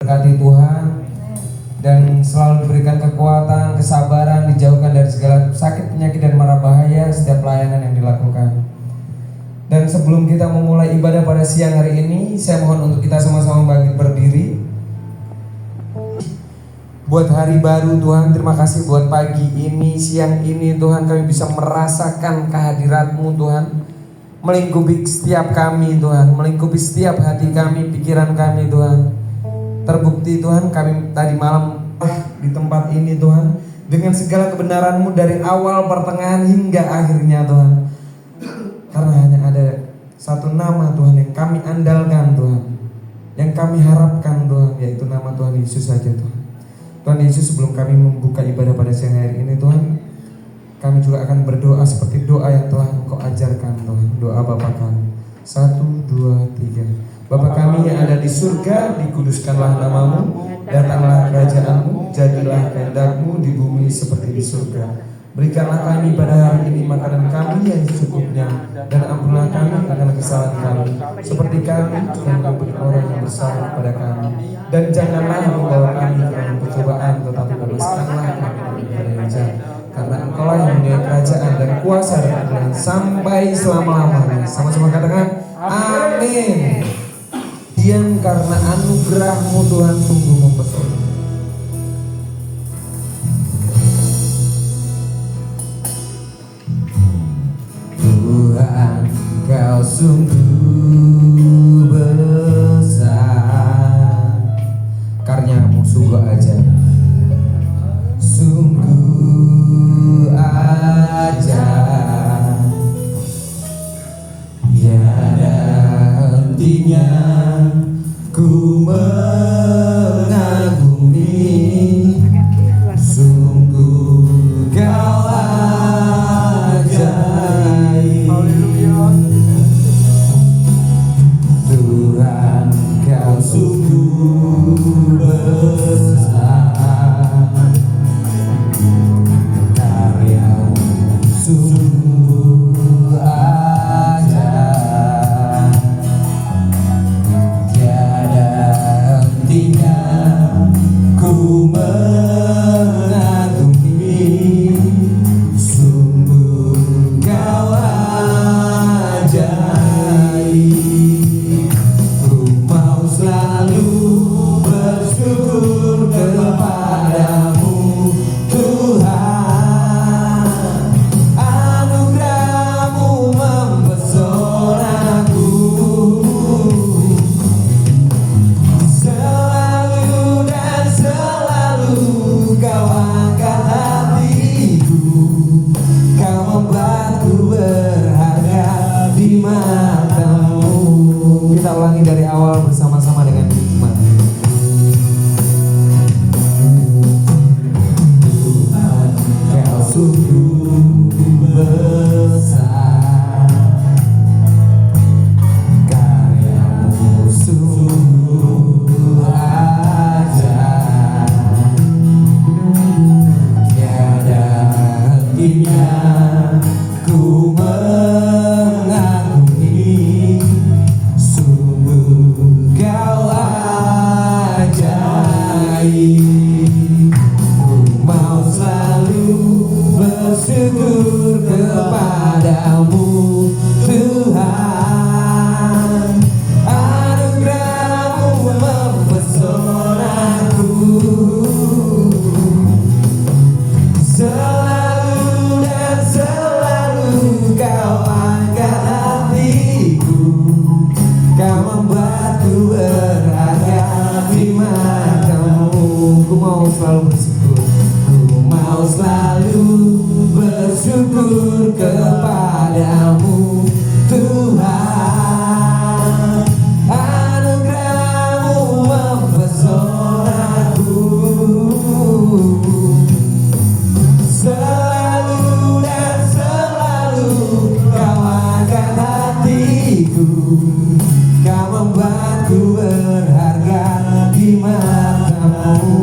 diberkati Tuhan dan selalu diberikan kekuatan, kesabaran, dijauhkan dari segala sakit, penyakit, dan mara bahaya setiap pelayanan yang dilakukan. Dan sebelum kita memulai ibadah pada siang hari ini, saya mohon untuk kita sama-sama bangkit berdiri. Buat hari baru Tuhan, terima kasih buat pagi ini, siang ini Tuhan, kami bisa merasakan kehadirat-Mu Tuhan, melingkupi setiap kami Tuhan, melingkupi setiap hati kami, pikiran kami Tuhan. Terbukti Tuhan, kami tadi malam di tempat ini Tuhan, dengan segala kebenaran-Mu dari awal, pertengahan, hingga akhirnya Tuhan. Karena hanya ada satu nama Tuhan yang kami andalkan Tuhan, yang kami harapkan Tuhan, yaitu nama Tuhan Yesus saja Tuhan. Tuhan Yesus, sebelum kami membuka ibadah pada siang hari ini Tuhan, kami juga akan berdoa seperti doa yang telah Engkau ajarkan Tuhan. Doa Bapa kami, 1, 2, 3. Bapa kami yang ada di surga, dikuduskanlah nama-Mu, datanglah kerajaan-Mu, jadilah kehendak-Mu di bumi seperti di surga. Berikanlah kami pada hari ini makanan kami yang secukupnya, dan ampunilah kami akan kesalahan kami, seperti kami juga mengampuni orang yang bersalah kepada kami. Dan janganlah membawa kami ke dalam percobaan, tetapi bebaskanlah kami dari yang jahat. Karena Engkau yang mempunyai kerajaan dan kuasa dan kemuliaan sampai selama-lamanya. Sama-sama katakan amin. Dan karena anugerah-Mu Tuhan sungguh mempesona. Tuhan, Kau sungguh besar, karya-Mu sungguh ajaib, sungguh ajaib, tiada hentinya ku mengagumi, sungguh Kau ajaib. Tuhan, Kau sungguh besar, karya-Mu sungguh ajaib, tiada hentinya ku mengagumi, sungguh Kau ajaib. Ku mau selalu bersyukur kepadamu Tuhan, anugerah-Mu mempesonaku, selalu dan selalu Kau angkat hatiku, Kau membuatku berharga di mata-Mu. Kita ulangi dari awal bersama-sama dengan hikmat. Tuhan, Kau sungguh besar, karya-Mu sungguh ajaib, tiada hentinya ku mengagumi, sungguh Kau ajaib. Ku mau selalu bersyukur kepadamu Tuhan, anugerah-Mu mempesonaku, selalu dan selalu Kau angkat hatiku, Kau membuatku berharga di mata-Mu. Ku mau selalu bersyukur, ku mau selalu bersyukur kepadamu Tuhan, anugerah-Mu mempesonaku, selalu dan selalu Kau angkat hatiku, Kau membuatku berharga di mata-Mu.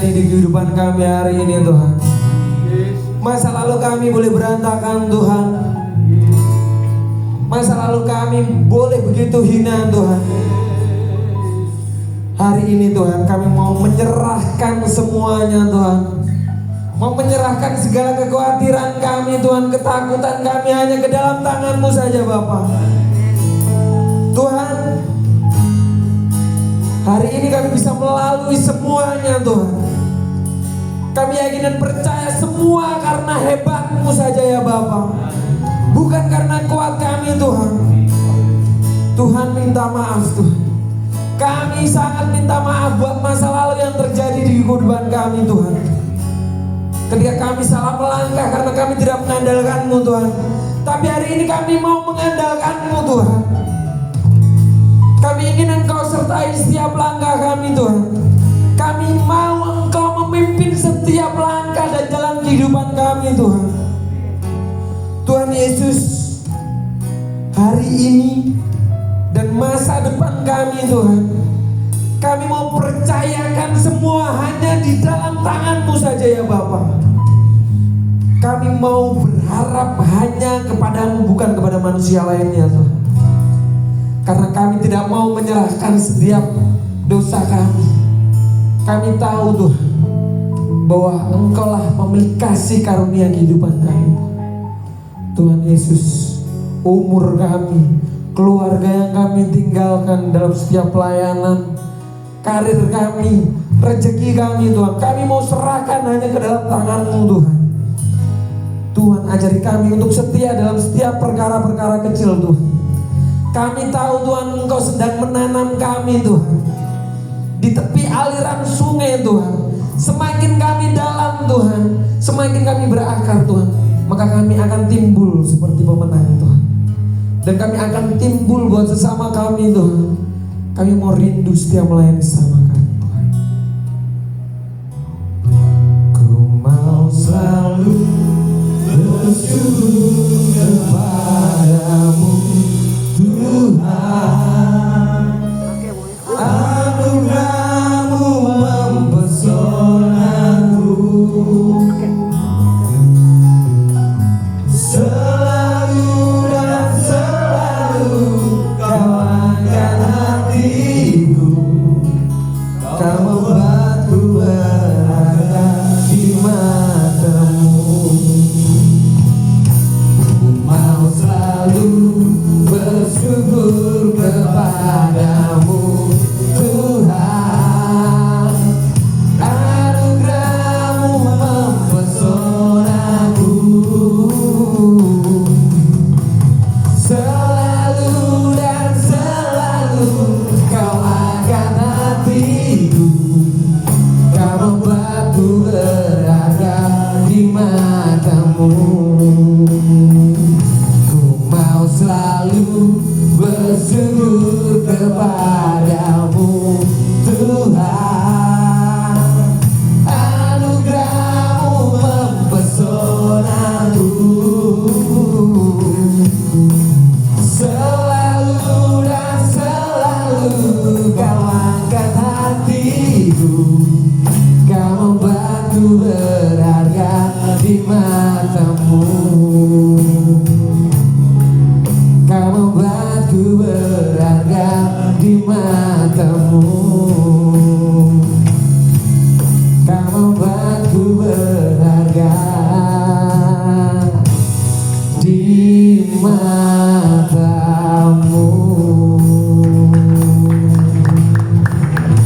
terjadi di kehidupan kami hari ini Tuhan. Masa lalu kami boleh berantakan Tuhan. Masa lalu kami boleh begitu hina Tuhan. Hari ini Tuhan kami mau menyerahkan semuanya Tuhan. Mau menyerahkan segala kekhawatiran kami Tuhan, ketakutan kami hanya ke dalam tangan-Mu saja Bapa. Tuhan, hari ini kami bisa melalui semuanya Tuhan. Kami yakin dan percaya semua karena hebat-Mu saja ya Bapa. Bukan karena kuat kami Tuhan. Tuhan minta maaf Tuhan. Kami sangat minta maaf buat masa lalu yang terjadi di kehidupan kami Tuhan. Ketika kami salah melangkah karena kami tidak mengandalkan-Mu Tuhan. Tapi hari ini kami mau mengandalkan-Mu Tuhan. Kami ingin Engkau sertai setiap langkah kami Tuhan. Kami mau Engkau memimpin setiap langkah dan jalan kehidupan kami Tuhan. Tuhan Yesus, hari ini dan masa depan kami Tuhan, kami mau percayakan semua hanya di dalam tangan-Mu saja ya Bapa. Kami mau berharap hanya kepada-Mu, bukan kepada manusia lainnya Tuhan. Karena kami tidak mau menyerahkan setiap dosa kami. Kami tahu Tuhan bahwa Engkaulah pemilik kasih karunia kehidupan kami. Tuhan Yesus, umur kami, keluarga yang kami tinggalkan dalam setiap pelayanan, karir kami, rezeki kami Tuhan, kami mau serahkan hanya ke dalam tangan-Mu Tuhan. Tuhan, ajari kami untuk setia dalam setiap perkara-perkara kecil Tuhan. Kami tahu Tuhan Engkau sedang menanam kami Tuhan di tepi aliran sungai Tuhan. Semakin kami dalam Tuhan, semakin kami berakar Tuhan, maka kami akan timbul seperti pemenang Tuhan. Dan kami akan timbul buat sesama kami Tuhan. Kami mau rindu setia melayani sama kami Tuhan. Ku mau selalu bersyukur kepadamu Tuhan. Anugerah-Mu mempesonaku. Selalu dan selalu Kau angkat hatiku. Kau membuatku berada di mata-Mu. Ku mau selalu bersyukur kepadamu Tuhan. Anugerah-Mu mempesonaku. Selalu dan selalu Kau angkat hatiku. Kau membuatku berharga di mata-Mu. Ku mau selalu bersyukur kepadamu Tuhan. Anugerah-Mu mempesonaku. Selalu dan selalu Kau angkat hatiku. Kau membuatku berharga di mata-Mu. Kau membuatku berharga di mata-Mu. Kau membuatku berharga di mata-Mu.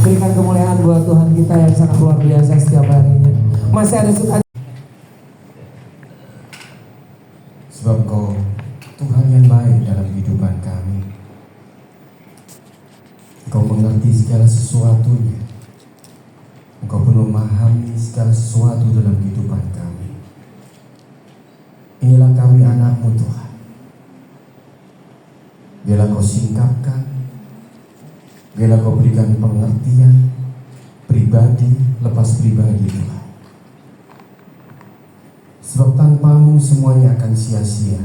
Berikan kemuliaan buat Tuhan kita yang sangat luar biasa setiap harinya. Masih ada suka. Sebab Kau Tuhan yang baik dalam kehidupan kami. Engkau mengerti segala sesuatunya. Engkau pun memahami segala sesuatu dalam kehidupan kami. Inilah kami anak-Mu Tuhan. Biarlah Kau singkapkan, biarlah Kau berikan pengertian pribadi lepas pribadi Tuhan. Sebab tanpa-Mu semuanya akan sia-sia.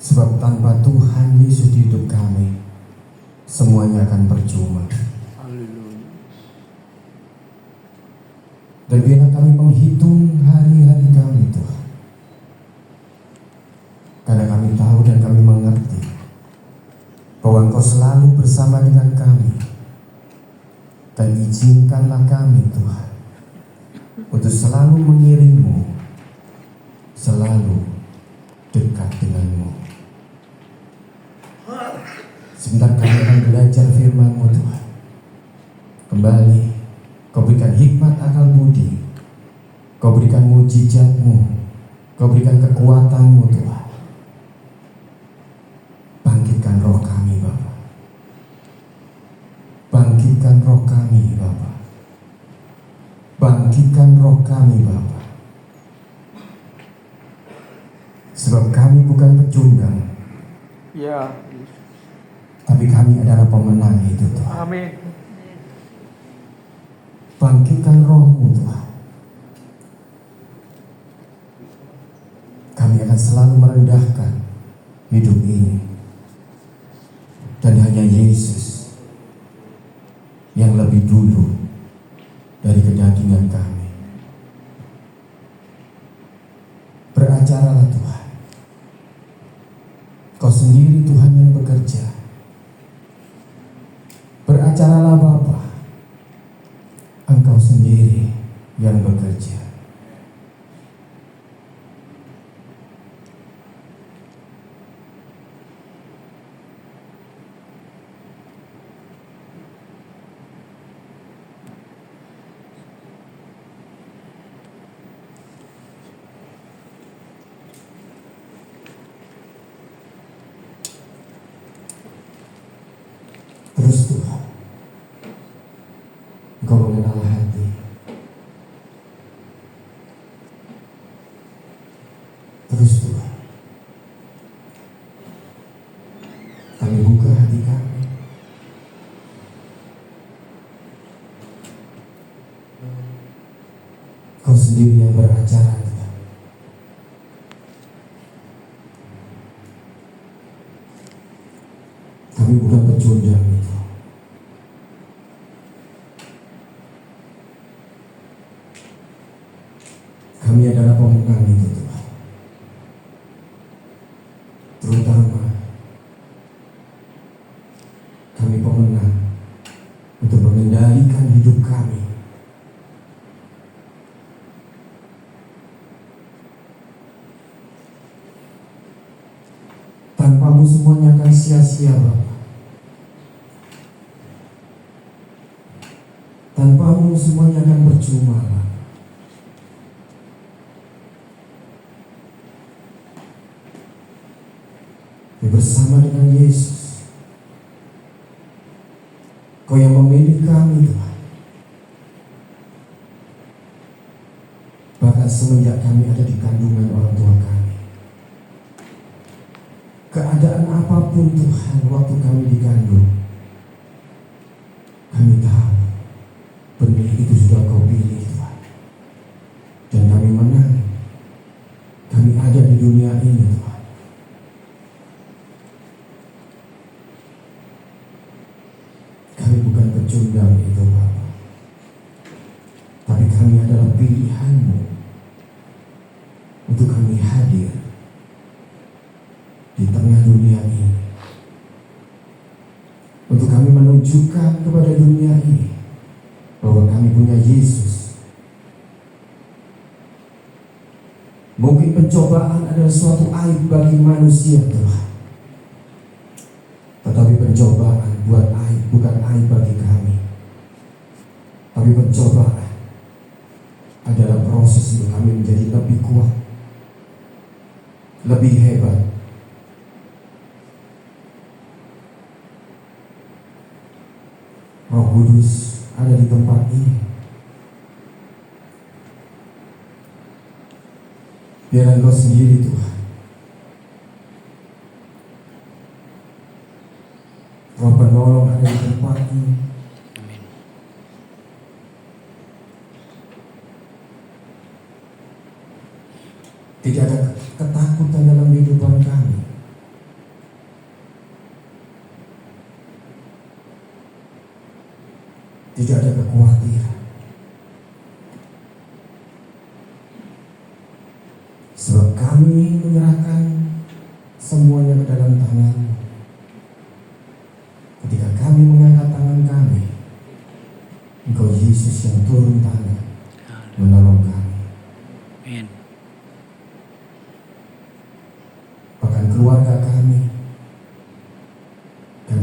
Sebab tanpa Tuhan Yesus di hidup kami, semuanya akan percuma. Dan biarlah kami menghitung hari-hari kami Tuhan, karena kami tahu dan kami mengerti bahwa Engkau selalu bersama dengan kami. Dan izinkanlah kami Tuhan untuk selalu mengiringmu, selalu dekat denganmu. Sebentar kami akan belajar firman-Mu Tuhan. Kembali Kau berikan hikmat akal budi, Kau berikan mujizat-Mu, Kau berikan kekuatan-Mu Tuhan. Bangkitkan roh kami Bapa, bangkitkan roh kami Bapa, bangkitkan roh kami Bapa. Sebab kami bukan pecundang, Ya, tapi kami adalah pemenang itu Tuhan. amin. Bangkitkan roh-Mu Tuhan. Kami akan selalu merendahkan hidup ini, dan hanya Yesus yang lebih dulu dari kedagingan kami. Beracaralah Tuhan, Kau sendiri Tuhan yang bekerja. Beracaralah Bapa, Engkau sendiri yang bekerja. Terus Tuhan, Engkau mengenal hati. Terus Tuhan, kami buka hati kami. Kau sendiri yang beracara Tuhan. Kami bukan pecundang itu. Kami adalah pemenang itu Tuhan. Terutama kami pemenang untuk mengendalikan hidup kami. Tanpamu semuanya akan sia-sia Bapa. Tanpamu semuanya akan percuma Bapa. Bersama dengan Yesus, Kau yang memilih kami Tuhan. Bahkan semenjak kami ada di kandungan orang tua kami, keadaan apapun Tuhan waktu kami dikandung, kami tahu benih itu sudah Kau pilih Tuhan. Dan kami menang. Kami ada di dunia ini Tuhan. Pecundang itu Bapa, tapi kami adalah pilihan-Mu untuk kami hadir di tengah dunia ini, untuk kami menunjukkan kepada dunia ini bahwa kami punya Yesus. Mungkin pencobaan adalah suatu aib bagi manusia Tuhan, tetapi pencobaan bukan aib bagi kami. Tapi pencobaan adalah proses untuk kami menjadi lebih kuat, lebih hebat. Roh Kudus ada di tempat ini. Biar Engkau sendiri Tuhan, Roh penolong ada di tempat ini. Tidak ada ketakutan dalam kehidupan kami. Tidak ada kekhawatiran. kami menyerahkan semuanya ke dalam tangan-Mu. Ketika kami mengangkat tangan kami, Engkau Yesus yang turun tangan menolong kami. Amin. Bahkan keluarga kami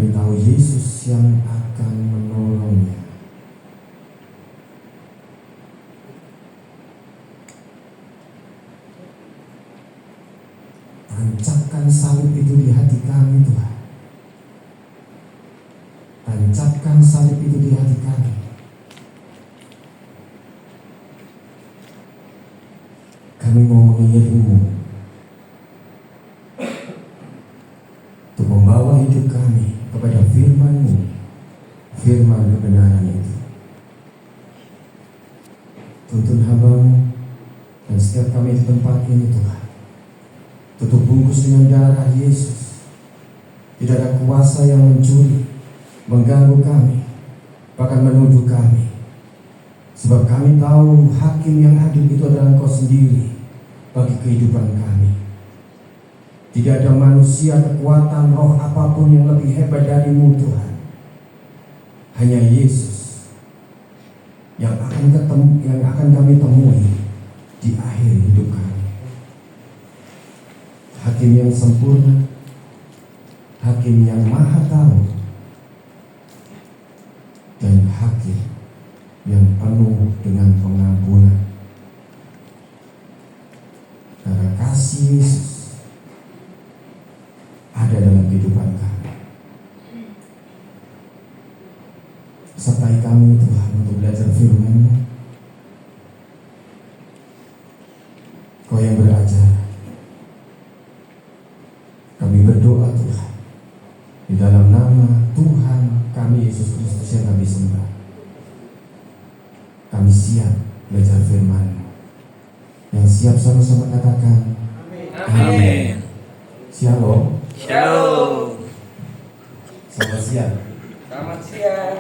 tahu Yesus yang akan menolongnya. Tancapkan salib itu di hati kami, Tuhan. Tancapkan salib itu di hati kami. Kami mau mengiring-Mu untuk membawa hidup kami kepada firman-Mu, firman kebenaran itu. Tuntun hamba-Mu dan setiap kami di tempat ini, Tuhan. Tutup bungkus dengan darah Yesus. Tidak ada kuasa yang mencuri, mengganggu kami, bahkan menuduh kami. Sebab kami tahu hakim yang adil itu adalah Engkau sendiri bagi kehidupan kami. Tidak ada manusia, kekuatan, roh apapun yang lebih hebat dari-Mu, Tuhan. Hanya Yesus yang akan kami temui di akhir hidup kami. Hakim yang sempurna, hakim yang maha tahu, dan hakim yang penuh dengan pengampunan. Karena kasih Yesus ada dalam kehidupan kami. Sertai kami, Tuhan, untuk belajar firman-Mu. Kau yang berajar. Kami berdoa, Tuhan, di dalam nama Tuhan kami Yesus Kristus yang kami sembah. Kami siap belajar firman-Mu. Yang siap sama-sama katakan Amin. Shalom. Shalom. Selamat siang. Selamat siang.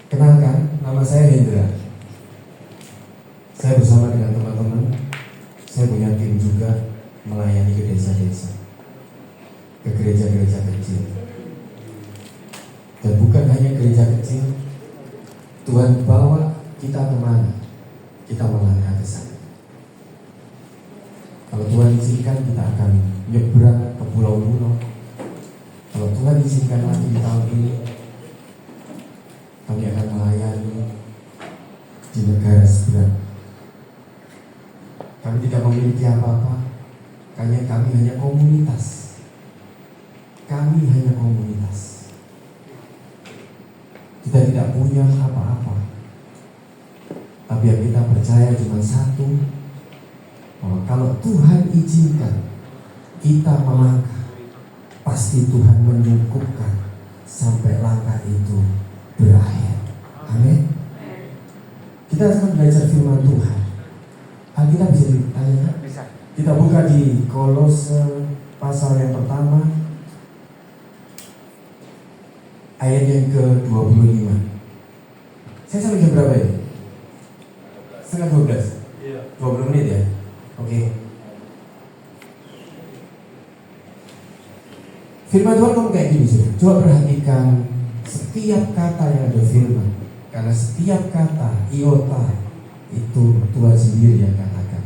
Kenalkan, nama saya Hendra. Saya bersama dengan teman-teman, saya punya tim juga melayani ke desa-desa, ke gereja-gereja kecil. Dan bukan hanya gereja kecil, Tuhan bawa kita kemana, kita melangkah ke sana. Kalau Tuhan izinkan, kita akan nyebrang ke pulau-pulau. Kalau Tuhan izinkan lagi di tahun ini, kami akan melayani di negara seberang. Kami tidak memiliki apa-apa, kami hanya komunitas. Kami hanya komunitas. Kita tidak punya apa-apa, tapi yang kita percaya cuma satu, bahwa kalau Tuhan izinkan kita melangkah, pasti Tuhan menyukupkan sampai langkah itu berakhir. Amin. Kita akan belajar firman Tuhan. Kita bisa ditanya? Bisa. Kita buka di Kolose pasal yang pertama, ayat yang ke-25. Saya sampai jam berapa ya? Setengah 12. 20 menit ya? Oke. Firman Tuhan ngomong kayak gini sih. Coba perhatikan setiap kata yang ada firman. Karena setiap kata, iota, itu Tuhan sendiri yang katakan.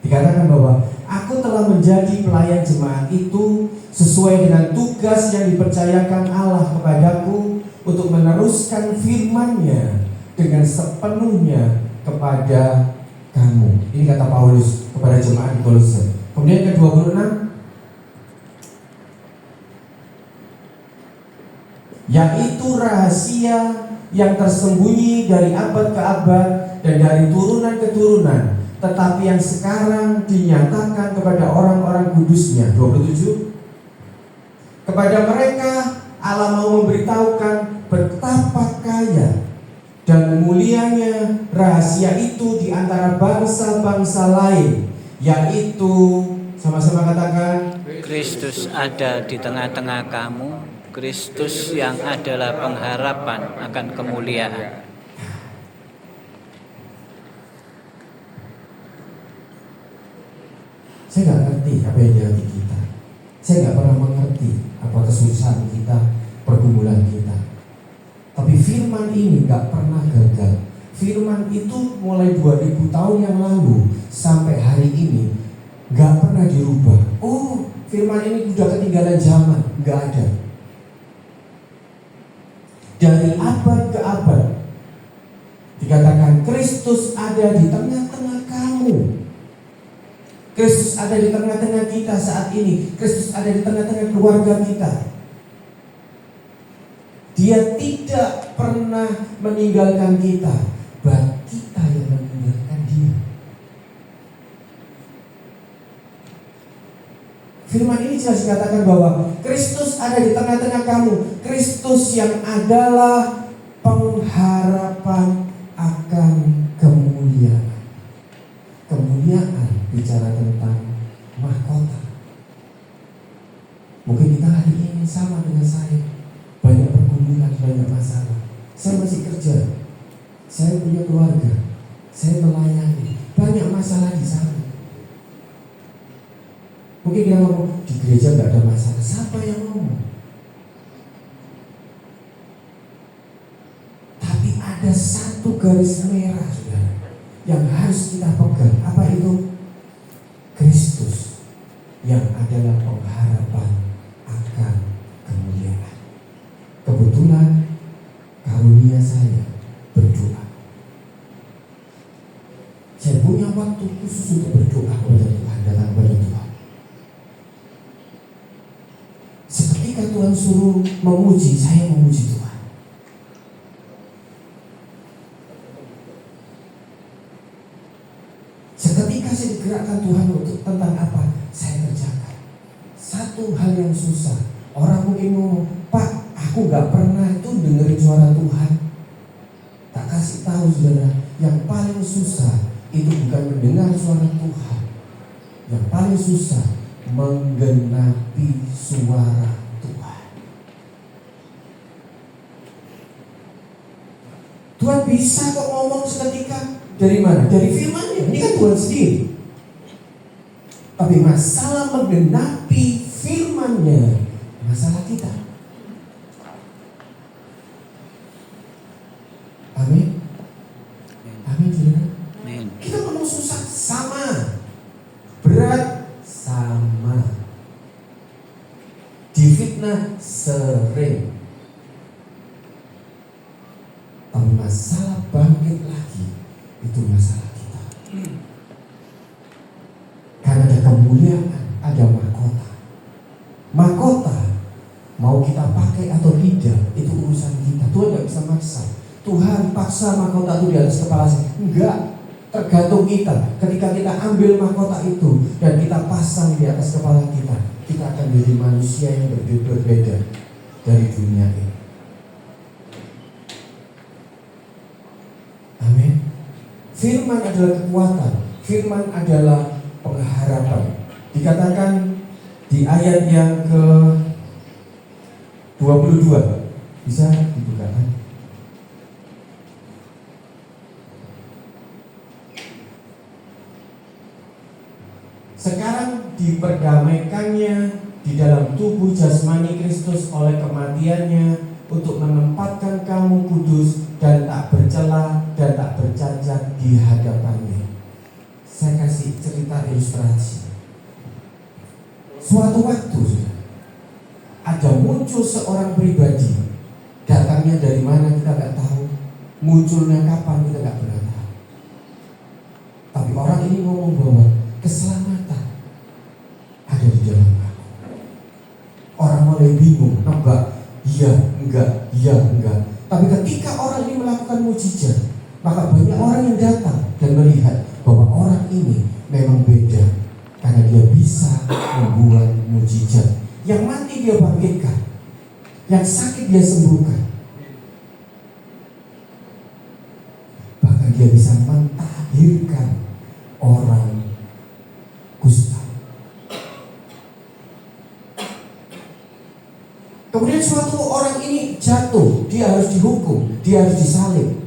Dikatakan bahwa aku telah menjadi pelayan jemaat itu sesuai dengan tugas yang dipercayakan Allah kepadaku untuk meneruskan firman-Nya dengan sepenuhnya kepada kamu. Ini kata Paulus kepada jemaat di Kolose. Kemudian ke-26, yaitu rahasia yang tersembunyi dari abad ke abad dan dari turunan ke turunan, tetapi yang sekarang dinyatakan kepada orang-orang kudus-Nya. 27, kepada mereka Allah mau memberitahukan betapa kaya dan mulianya rahasia itu di antara bangsa-bangsa lain, yaitu, sama-sama katakan, Kristus ada di tengah-tengah kamu. Kristus yang adalah pengharapan akan kemuliaan. Saya nggak ngerti apa yang di hati kita. Saya nggak pernah mengerti apa kesusahan kita, pergumulan kita. Tapi firman ini nggak pernah gagal. Firman itu mulai 2000 tahun yang lalu sampai hari ini nggak pernah dirubah. Oh, firman ini udah ketinggalan zaman, nggak ada. Dari abad ke abad dikatakan Kristus ada di tengah-tengah kamu. Kristus ada di tengah-tengah kita saat ini. Kristus ada di tengah-tengah keluarga kita. Dia tidak pernah meninggalkan kita, bahkan kita yang meninggalkan dia. Firman ini jelas dikatakan bahwa Kristus ada di tengah-tengah kamu. Kristus yang adalah pengharapan akan kemuliaan. Kemuliaan bicara tentang mahkota. Mungkin kita hari ini sama dengan saya, banyak pergumulan, banyak masalah. Saya masih kerja, saya punya keluarga, saya melayani, banyak masalah di sana. Mungkin kita ngomong di gereja nggak ada masalah. Siapa yang ngomong? Tapi ada satu garis merah, saudara, yang harus kita pegang. Apa itu? Kristus yang adalah pengharapan akan kemuliaan. Kebetulan karunia saya berdoa. Saya punya waktu khusus untuk berdoa kepada Tuhan, datang kepada Tuhan. Seketika Tuhan suruh memuji, saya memuji Tuhan. Seketika saya digerakkan Tuhan untuk tentang apa, saya kerjakan. Satu hal yang susah, orang mungkin ngomong, Pak, aku gak pernah itu dengerin suara Tuhan. Tak kasih tahu saudara, yang paling susah itu bukan mendengar suara Tuhan. Yang paling susah menggenapi suara Tuhan. Tuhan bisa kok ngomong seketika. Dari mana? Dari firman-Nya. Ini kan Tuhan sendiri. Tapi masalah menggenapi firman-Nya, masalah kita. Amin. Amin, saudara. Amin. Kita ngomong susah sama, berat sama, difitnah sering. Tapi masalah bangkit lagi, itu masalah kita. Karena ada kemuliaan, ada mahkota. Mahkota mau kita pakai atau tidak, itu urusan kita. Tuhan tidak bisa maksa. Tuhan paksa mahkota itu di atas kepala saya. Enggak, tergantung kita. Ketika kita ambil mahkota itu dan kita pasang di atas kepala kita, kita akan menjadi manusia yang berbeda dari dunia ini. Amin. Firman adalah kekuatan. Firman adalah pengharapan. Dikatakan di ayat yang ke 22. Bisa dibukakan? Sekarang diperdamaikannya di dalam tubuh jasmani Kristus oleh kematiannya untuk menempatkan kamu kudus dan tak bercela dan tak bercacat di hadapannya. Saya kasih cerita ilustrasi. Suatu waktu ada muncul seorang pribadi. Datangnya dari mana kita nggak tahu, munculnya kapan kita nggak pernah tahu. Tapi orang ini ngomong bahwa keselamatan ada di dalam aku. Orang mulai bingung, nebak, iya enggak, iya enggak. Tapi ketika orang ini melakukan mujizat, maka banyak orang yang datang dan melihat bahwa orang ini memang beda, karena dia bisa membuat mujizat. Yang mati dia bangkitkan, yang sakit dia sembuhkan, bahkan dia bisa mentahirkan orang kusta. Kemudian suatu orang ini jatuh, dia harus dihukum, dia harus disalib,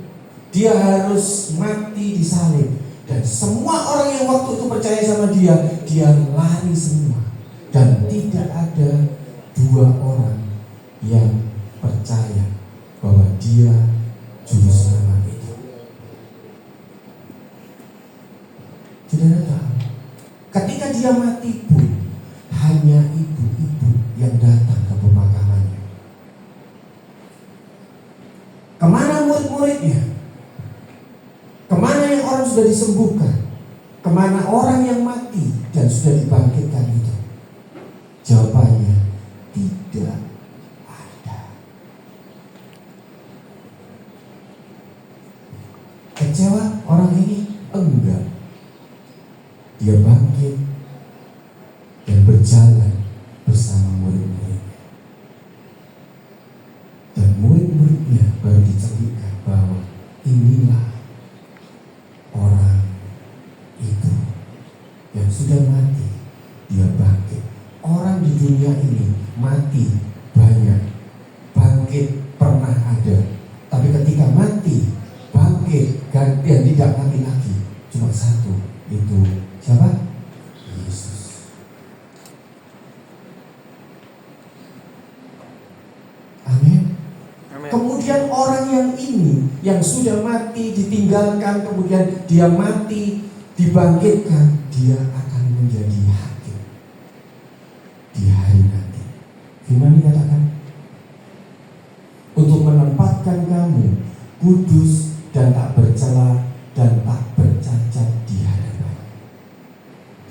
dia harus mati disalib. Dan semua orang yang waktu itu percaya sama dia, dia lari semua. Dan tidak ada 2 orang yang percaya bahwa dia juru selamat itu. Saudara tahu, ketika dia mati pun hanya ibu-ibu yang datang ke pemakamannya. Kemana murid-muridnya? Kemana yang orang sudah disembuhkan? Kemana orang yang mati dan sudah dibangkitkan itu? Jawabannya tidak ada. Kecewa orang ini? Enggak. Dia bangkit dan berjalan bersama murid-muridnya. Dan murid-muridnya baru diceritakan bahwa inilah orang itu yang sudah mati, dia bangkit. Orang di dunia ini mati banyak, bangkit pernah ada. Tapi ketika mati, bangkit dan tidak mati lagi, cuma satu, itu siapa? Yesus. Amin. Kemudian orang yang ini, yang sudah mati, ditinggalkan, kemudian dia mati, dibangkitkan, dia akan menjadi hakim di hari nanti. Firman dikatakan, untuk menempatkan kamu kudus dan tak bercela dan tak bercacat di hadapan.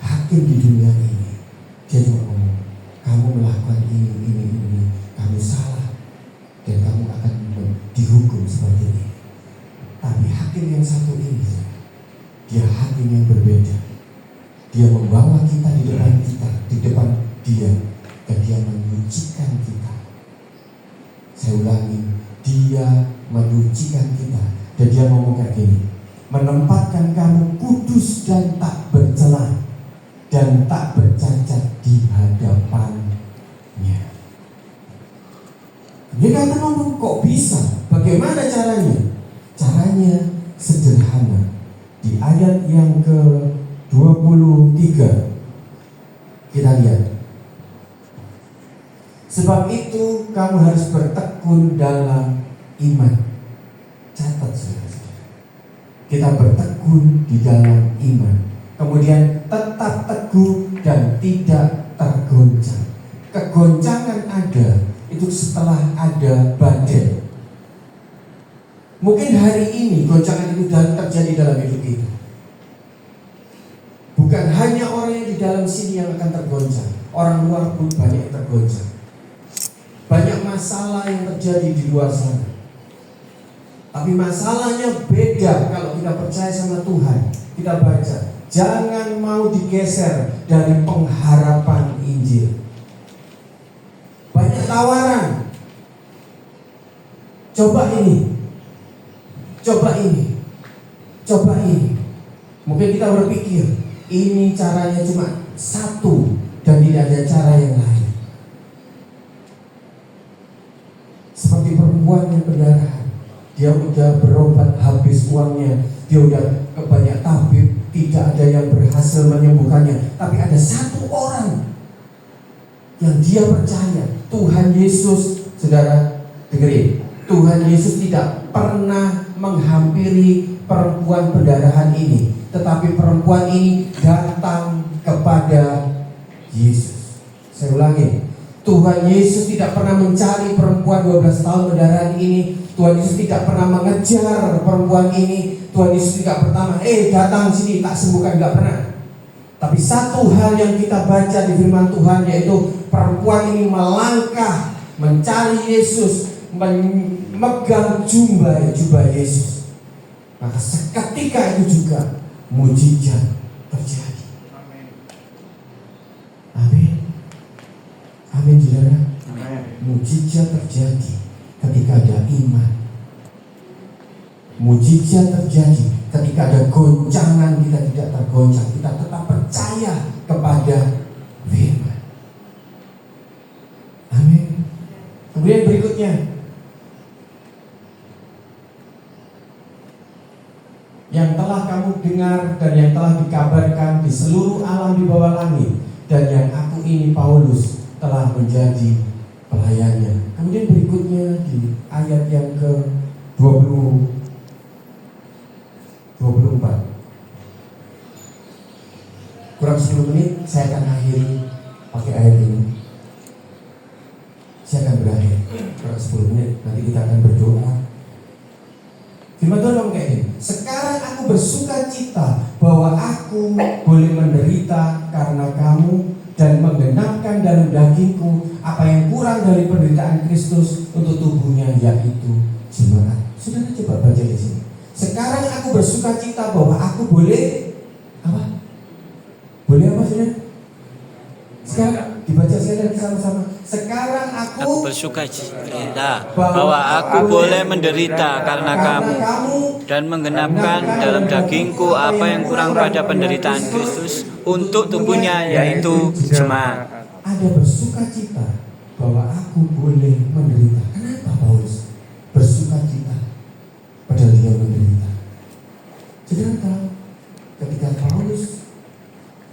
Hakim di dunia ini, dia cuma ngomong, kamu melakukan ini, kamu salah dan kamu akan dihukum seperti ini. Tapi hakim yang satu ini, dia hakim yang berbeda. Dia membawa kita di depan dia, dan dia menyucikan kita. Saya ulangi, dia menyucikan kita, dan dia ngomong kayak gini, menempatkan kamu kudus dan tak bercela dan tak bercacat di hadapannya. Dia kata ngomong, kok bisa? Bagaimana caranya? Caranya sederhana. Di ayat yang ke-23 kita lihat. Sebab itu kamu harus bertekun dalam iman. Catat saudara-saudara. Kita bertekun di dalam iman. Kemudian tetap teguh dan tidak tergoncang. Kegoncangan ada itu setelah ada badai. Mungkin hari ini goncangan itu terjadi dalam hidup kita. Bukan hanya orang yang di dalam sini yang akan tergoncang, orang luar pun banyak yang tergoncang. Banyak masalah yang terjadi di luar sana. Tapi masalahnya beda kalau kita percaya sama Tuhan. Kita baca, jangan mau digeser dari pengharapan Injil. Banyak tawaran. Coba ini. Mungkin kita berpikir ini caranya cuma satu dan tidak ada cara yang lain. Seperti perempuan yang pendarahan, dia udah berobat habis uangnya, dia udah ke banyak tabib, tidak ada yang berhasil menyembuhkannya. Tapi ada satu orang yang dia percaya, Tuhan Yesus. Saudara dengerin, Tuhan Yesus tidak pernah menghampiri perempuan pendarahan ini, tetapi perempuan ini datang kepada Yesus. Saya ulangi, Tuhan Yesus tidak pernah mencari perempuan 12 tahun pendarahan ini. Tuhan Yesus tidak pernah mengejar perempuan ini. Tuhan Yesus tidak pertama, datang sini tak sembuhkan, tidak pernah. Tapi satu hal yang kita baca di firman Tuhan, yaitu perempuan ini melangkah mencari Yesus, memegang jubah Yesus. Maka seketika itu juga mujizat terjadi. Amin. Amin, saudara. Mujizat terjadi ketika ada iman. Mujizat terjadi ketika ada goncangan, kita tidak tergoncang, kita tetap percaya kepada firman. Amin. Kemudian berikutnya, yang telah telah kamu dengar dan yang telah dikabarkan di seluruh alam di bawah langit, dan yang aku ini Paulus telah menjadi pelayannya. Kemudian berikutnya di ayat yang ke 24, kurang 10 menit saya akan akhiri pakai ayat ini. Saya akan berakhir kurang 10 menit. Nanti kita akan berdoa. Firman Tuhan ngomong kayak gini, sekarang aku bersuka cita bahwa aku boleh menderita karena kamu dan menggenapkan dalam dagingku apa yang kurang dari penderitaan Kristus untuk tubuhnya, yaitu jemaat. Saudara coba baca di sini. Sekarang aku bersuka cita bahwa aku boleh apa? Boleh apa saudara? Sekarang dibaca sekali sama-sama. Sekarang Aku bersuka cita bahwa aku boleh menderita karena kamu dan menggenapkan dalam dagingku apa yang kurang pada penderitaan Kristus untuk tubuhnya, yaitu jemaat. Ada bersuka cita bahwa aku boleh menderita. Kenapa Paulus bersuka cita padahal dia menderita? Saudara tahu, ketika Paulus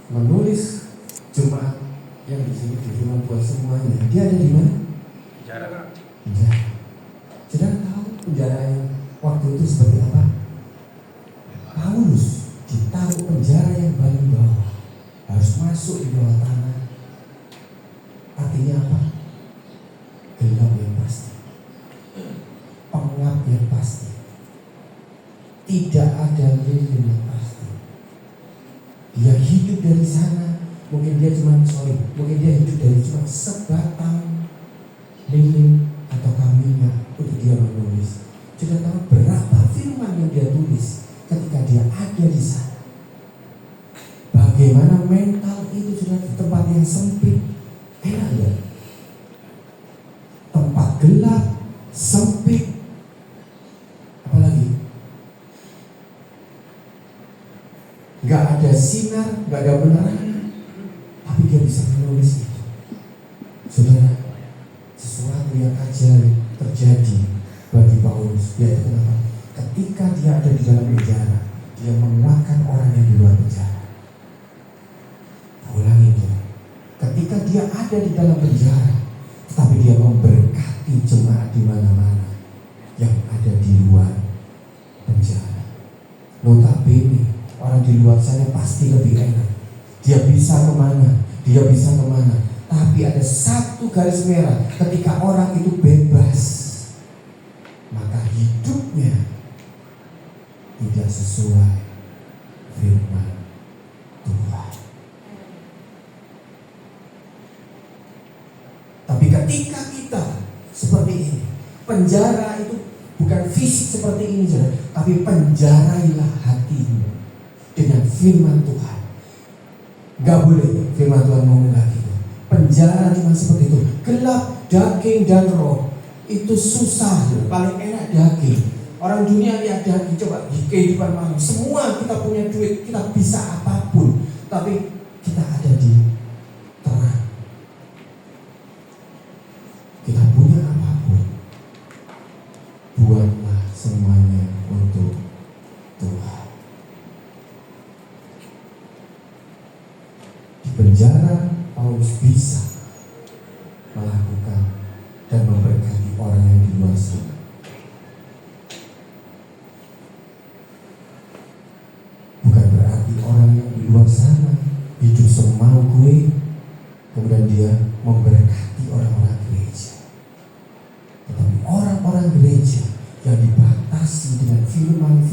menulis jemaat yang di sini diterima buat semuanya, dia ada di mana? Penjara. Saudara tahu penjara yang waktu itu seperti apa? Paulus ditaruh penjara yang paling bawah, harus masuk di bawah tanah. Artinya apa? Gelap yang pasti, pengap yang pasti, tidak ada lilin yang pasti. Dia hidup dari sana. Mungkin dia mungkin dia hidup dari cuma sebatang lilin atau kambingnya untuk dia menulis. Sudah tahu berapa firman yang dia tulis ketika dia ada di sana. Bagaimana mental itu sudah di tempat yang sempit, enak ya? Tempat gelap, sempit, apalagi nggak ada sinar, nggak ada penerangan. Tapi dia bisa menulis itu. Saudara, sesuatu yang ajaib terjadi bagi Paulus. Yaitu kenapa? Ketika dia ada di dalam penjara, dia menguatkan orang yang di luar penjara. Ulangi itu. Ketika dia ada di dalam penjara, tetapi dia memberkati jemaat di mana-mana yang ada di luar penjara. Notabene, orang di luar sana pasti lebih enak. Dia bisa kemana? Tapi ada satu garis merah. Ketika orang itu bebas, maka hidupnya tidak sesuai firman Tuhan. Tapi ketika kita seperti ini, penjara itu bukan fisik seperti ini saudara, tapi penjarailah hatimu dengan firman Tuhan. Gak boleh firman Tuhan ngomong lagi. Penjara cuma seperti itu, gelap daging dan roh. Itu susah, paling enak daging. Orang dunia lihat daging, coba di kehidupan malam. Semua kita punya duit, kita bisa apapun, tapi kita ada di terang. Kita punya apapun, buatlah semuanya untuk Tuhan. Penjara Paulus bisa melakukan dan memberkati orang yang di luar sana. Bukan berarti orang yang di luar sana hidup semau gue, kemudian dia memberkati orang-orang gereja. Tetapi orang-orang gereja yang dibatasi dengan firman,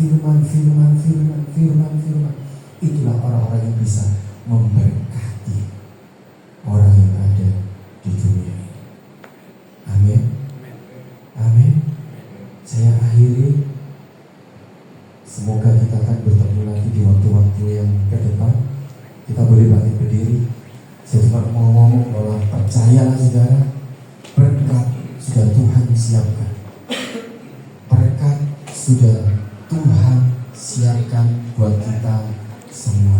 itulah orang-orang yang bisa memberkati orang yang ada di dunia ini. Amin. Amin. Saya akhiri. Semoga kita akan bertemu lagi di waktu-waktu yang ke depan. Kita boleh bangkit berdiri. Saya cuma mau ngomong bahwa percayalah saudara, berkat sudah Tuhan siapkan. Berkat sudah Tuhan siapkan buat kita semua.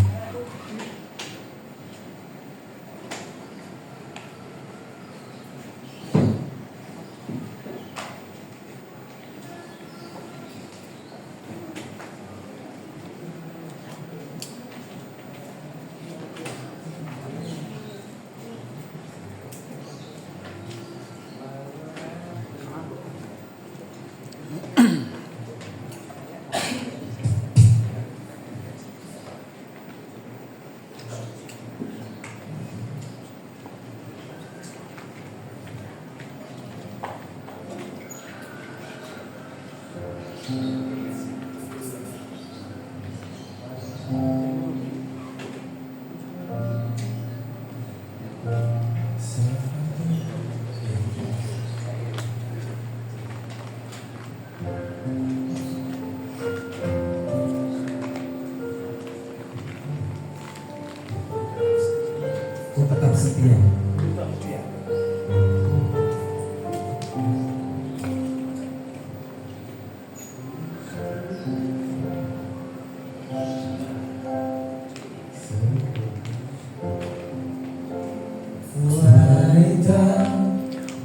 Ku tetap setia.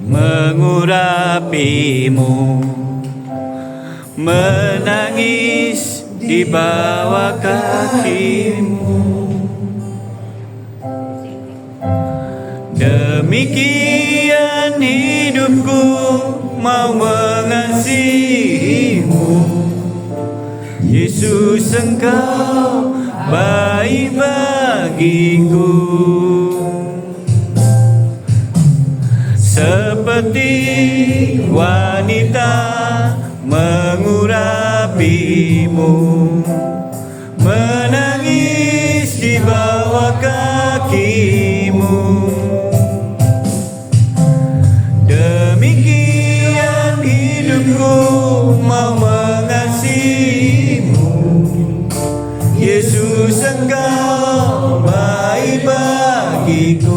Mengurapimu, menangis di bawah kakimu. Demikian hidupku mau mengasihimu, Yesus Engkau baik bagiku. Seperti wanita mengurapimu, menangis di bawah kakimu. Demikian hidupku mau mengasihimu, Yesus Engkau baik bagiku.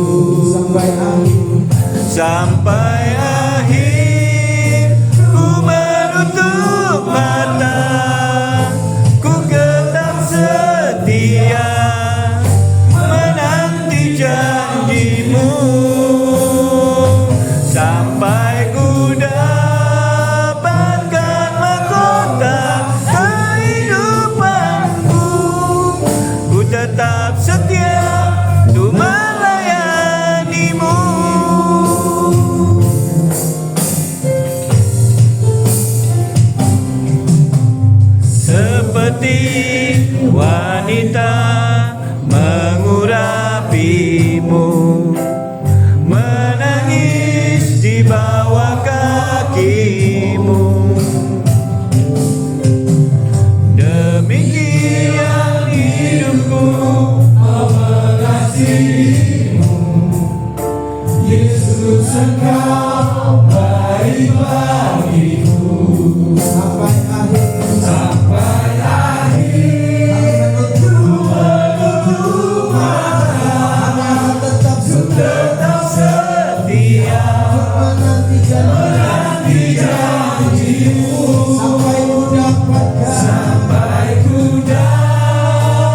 Sampai akhir ku menutup mata, ku tetap setia menanti janjimu. Sampai ku dapatkan mahkota kehidupanku, ku tetap setia untuk melayanimu. Seperti wanita mengurapimu, menangis di bawah kakimu. Demikian hidupku mau mengasihimu, Yesus Engkau baik bagiku. Sampai akhir menutup mata, tetap setia menanti janjimu. Sampai ku dapatkan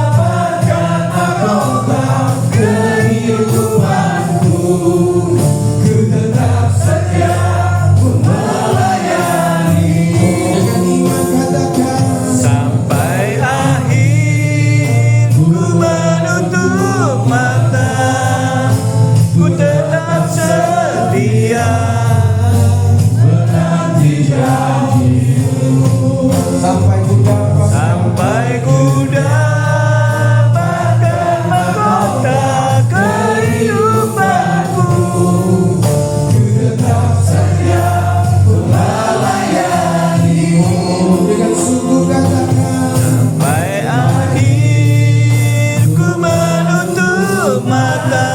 mahkota kehidupanku, ku tetap setia melayanimu. Sampai akhir ku menutup mata, ku tetap setia menanti janjimu. Sampai ku dapatkan mahkota kehidupanku, ku tetap setia melayanimu. Dengan sungguh katakan, sampai akhir ku menutup mata,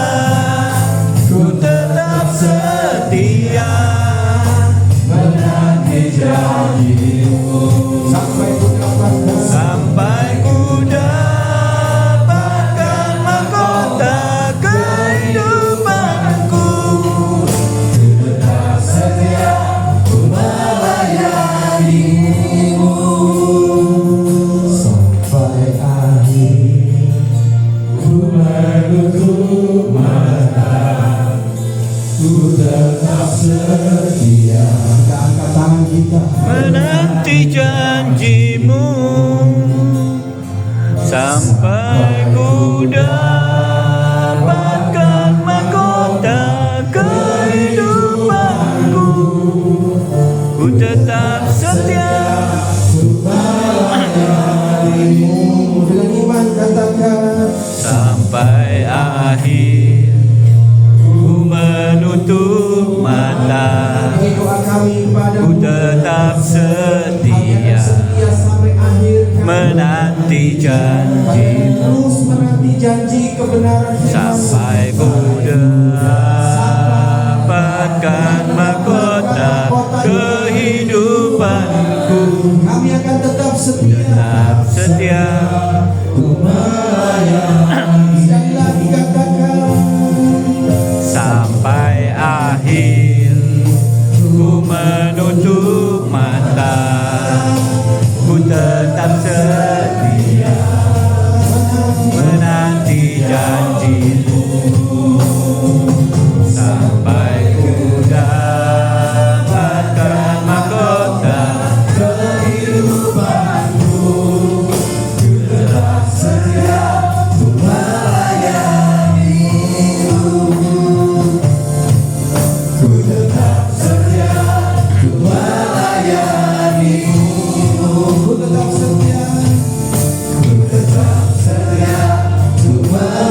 ku tetap setia menanti janjimu. Sampai ku dapatkan mahkota kehidupanku, ku tetap setia melayanimu. Sampai akhir ku menutup mata, ku tetap setia menanti janjimu. Sampai ku dapatkan mahkota kehidupanku, ku tetap setia melayanimu. Dengan iman katakan, sampai akhir ku menutup mata, ku tetap setia sampai akhir menanti janji terus menanti janji kebenaran sampai ku dapatkan mahkota kehidupanku. Kami akan tetap setia. Tetap setia Sekali lagi katakan sampai akhir. Ku menutup mata, ku tetap setia menanti janjimu sampai ku dapatkan mahkota kehidupanku. Ku tetap setia, ku melayanimu. Ku tetap setia, ku melayanimu. ku tetap setia. Ku tetap setia, ku melayanimu.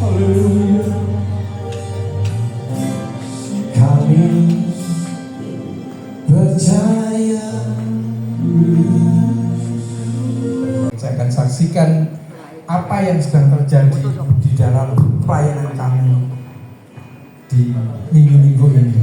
Haleluya, haleluya. Saya akan saksikan apa yang sedang terjadi di dalam pelayanan kami di minggu-minggu ini.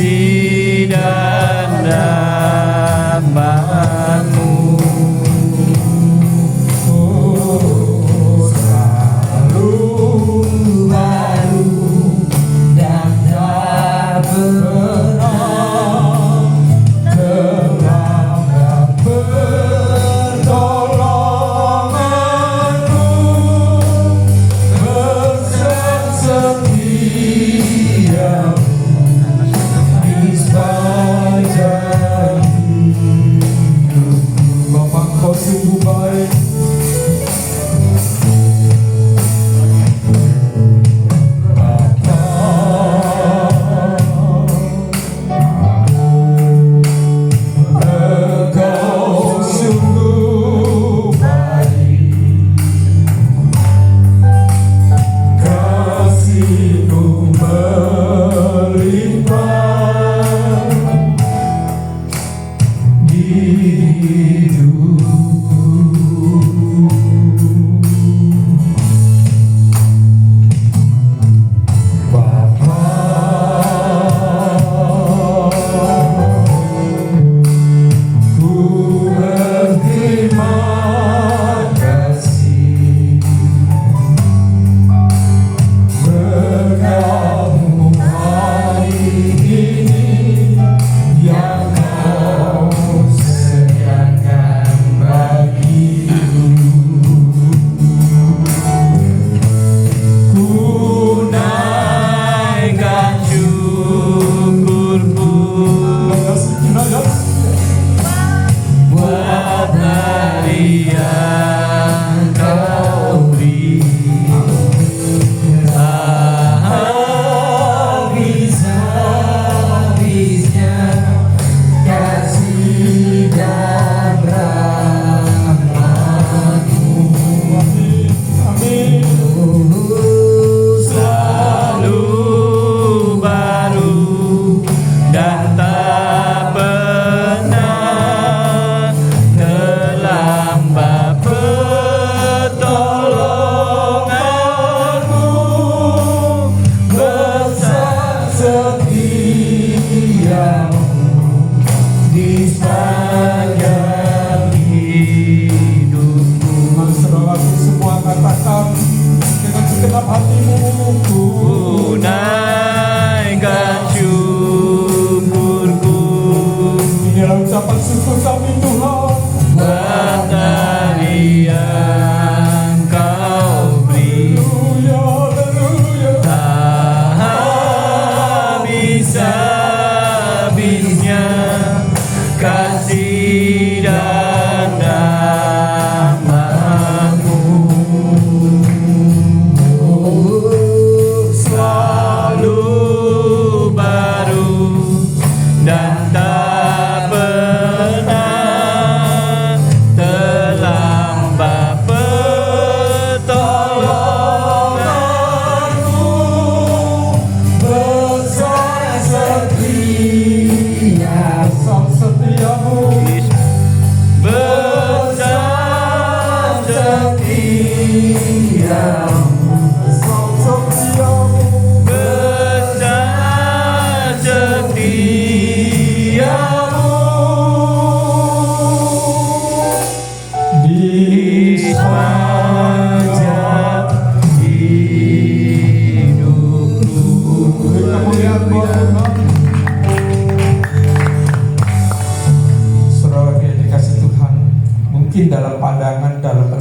kasih dan rahmat-Mu.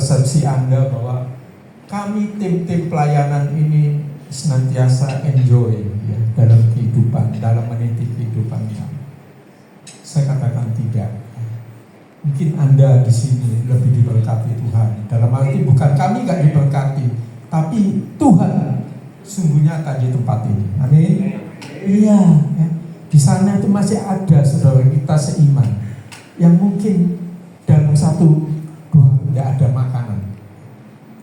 persepsi Anda bahwa kami tim-tim pelayanan ini senantiasa enjoy ya, dalam kehidupan, dalam meniti kehidupan kami. Saya katakan tidak. Mungkin Anda di sini lebih diberkati Tuhan. Dalam arti bukan kami gak diberkati, tapi Tuhan sungguh nyata di tempat ini. Amin. Iya. Ya. Di sana itu masih ada saudara kita seiman yang mungkin dalam satu dua tidak ada makanan,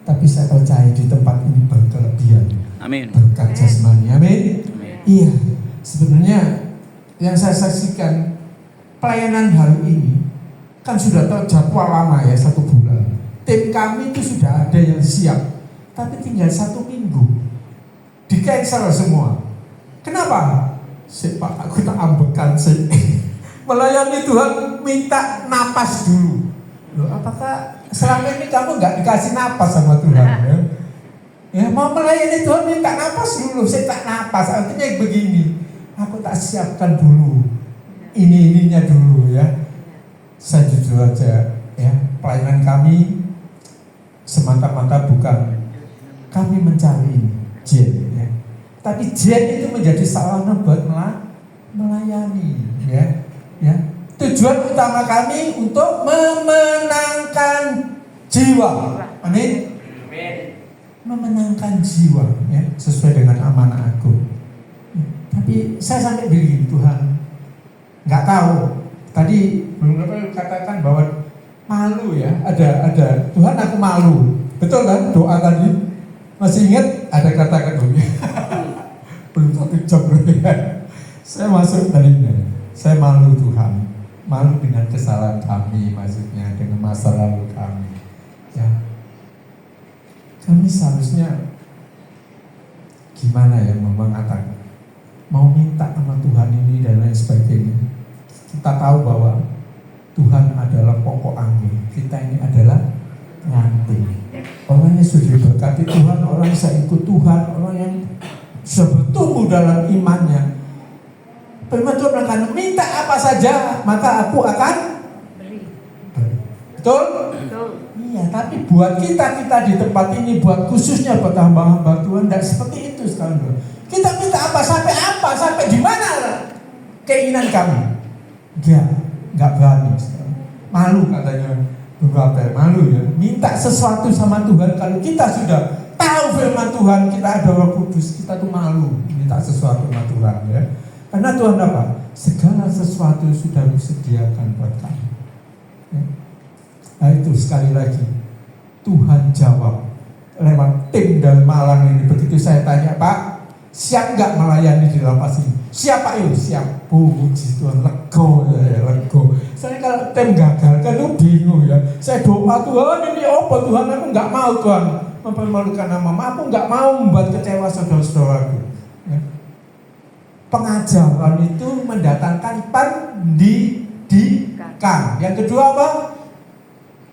tapi saya percaya di tempat ini berkelebihan. Amin. Berkat jasmani. Amin. Iya. Sebenarnya yang saya saksikan pelayanan hari ini kan sudah terjadwal lama ya, 1 bulan. Tim kami itu sudah ada yang siap, tapi tinggal 1 minggu di cancel semua. Kenapa? Pak, aku tak ambekan sih. Melayani Tuhan minta napas dulu. Loh, apakah selama ini kamu nggak dikasih napas sama Tuhan? Ya? Ya, mau melayani Tuhan minta napas dulu. Saya tak napas, artinya begini. Aku tak siapkan dulu. Ininya dulu ya. Saya jujur aja ya, pelayanan kami semata-mata bukan kami mencari jen ya. Tapi jen itu menjadi sarana buat melayani ya. Ya. Tujuan utama kami untuk memenangkan jiwa. Amin. Memenangkan jiwa ya, sesuai dengan amanah aku. Ya. Tapi saya sampai begini, Tuhan nggak tahu. Tadi belum katakan bahwa malu ya, ada Tuhan aku malu, betul kan doa tadi? Masih ingat ada kata-kata belum 1 jam ya. Saya masuk tadinya, saya malu Tuhan, malu dengan kesalahan kami, maksudnya dengan masa lalu kami. Ya, kami seharusnya gimana ya mengatakan, mau minta sama Tuhan ini dan lain sebagainya. Kita tahu bahwa Tuhan adalah pokok angin, kita ini adalah ranting. Orang yang sudah diberkati Tuhan, orang yang ikut Tuhan, orang yang sudah bertumbuh dalam imannya. Firman Tuhan akan minta apa saja, maka aku akan beri. Betul? Betul. Iya, tapi buat kita di tempat ini, buat khususnya buat hamba-hamba Tuhan, tidak seperti itu sekarang. Kita minta apa, sampai di mana keinginan kami? Enggak berani sekarang. Malu katanya beberapa, malu ya. Minta sesuatu sama Tuhan kalau kita sudah tahu firman Tuhan, kita ada Roh Kudus, kita tuh malu minta sesuatu sama Tuhan ya. Karena Tuhan apa? Segala sesuatu sudah disediakan buat kami. Ya. Nah itu sekali lagi Tuhan jawab lewat tim dari Malang ini. Begitu saya tanya, Pak, siap nggak melayani di lapas ini? Siap Pak, yuk siap. Puji Tuhan, lego ya, lego. Saya kalau tim gagal kan lu bingung ya. Saya doa Tuhan ini apa Tuhan, aku nggak mau Tuhan mempermalukan nama, aku nggak mau membuat kecewa saudara-saudaraku. Ya. Pengajaran itu mendatangkan pendidikan. Yang kedua apa?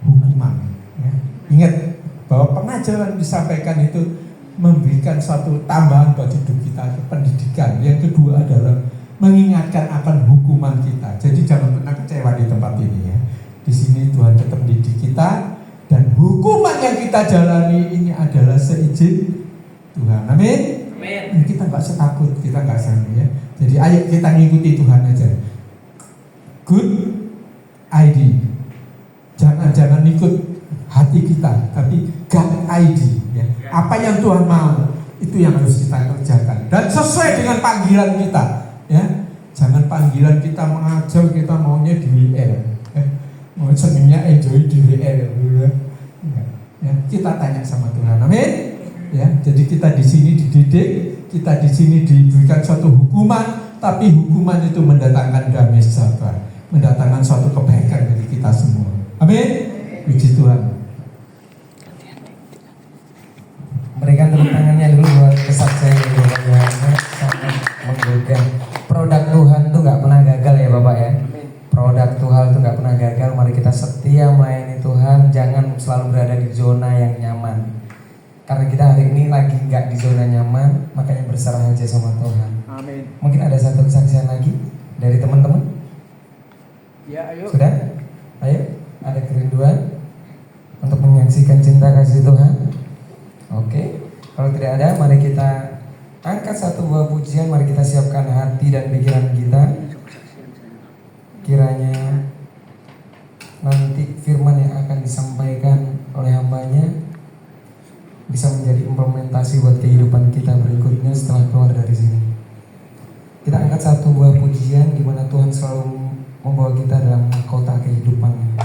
Hukuman. Ya. Ingat bahwa pengajaran disampaikan itu memberikan suatu tambahan buat hidup kita, pendidikan. Yang kedua adalah mengingatkan akan hukuman kita. Jadi jangan pernah kecewa di tempat ini ya. Di sini Tuhan tetap mendidik kita dan hukuman yang kita jalani ini adalah seizin Tuhan. Amin. Amin. Kita nggak usah takut, kita nggak sanggup ya. Jadi ayo kita ngikuti Tuhan aja. Good ID. Jangan ikut hati kita, tapi God ID ya. Apa yang Tuhan mau itu yang harus kita kerjakan dan sesuai dengan panggilan kita ya. Jangan panggilan kita mengajar, kita maunya di WL ya. Mau senangnya enjoy di WL ya. Ya, kita tanya sama Tuhan. Amin ya. Jadi kita di sini dididik, kita di sini diberikan suatu hukuman, tapi hukuman itu mendatangkan damai sejahtera, mendatangkan suatu kebaikan bagi kita semua. Amin. Puji Tuhan. Berikan tepuk tangannya dulu buat kesaksian yang sangat menggugah. Produk Tuhan tuh nggak pernah gagal ya Bapak ya. Produk Tuhan tuh nggak pernah gagal. Mari kita setia melayani Tuhan. Jangan selalu berada di zona yang nyaman. Karena kita hari ini lagi nggak di zona nyaman, makanya berserah aja sama Tuhan. Amin. Mungkin ada satu kesaksian lagi dari teman-teman. Ya, ayo. Sudah? Ayo. Ada kerinduan untuk menyaksikan cinta kasih Tuhan. Oke, kalau tidak ada, mari kita angkat satu buah pujian. Mari kita siapkan hati dan pikiran kita. Kiranya nanti firman yang akan disampaikan oleh hambanya bisa menjadi implementasi buat kehidupan kita berikutnya setelah keluar dari sini. Kita angkat satu buah pujian di mana Tuhan selalu membawa kita dalam mahkota kehidupan.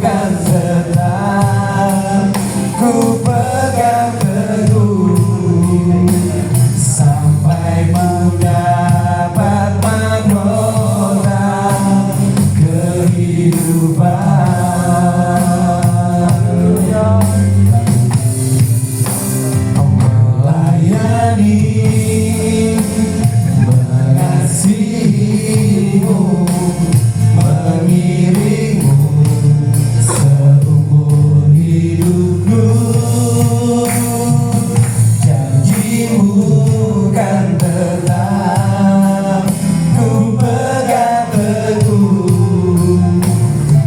kan tetap ku pegang teguh sampai mendapat mahkota kehidupan. Melayani, mengasihimu, mengiringmu seumur hidupku. Janjimu kan tetap ku pegang teguh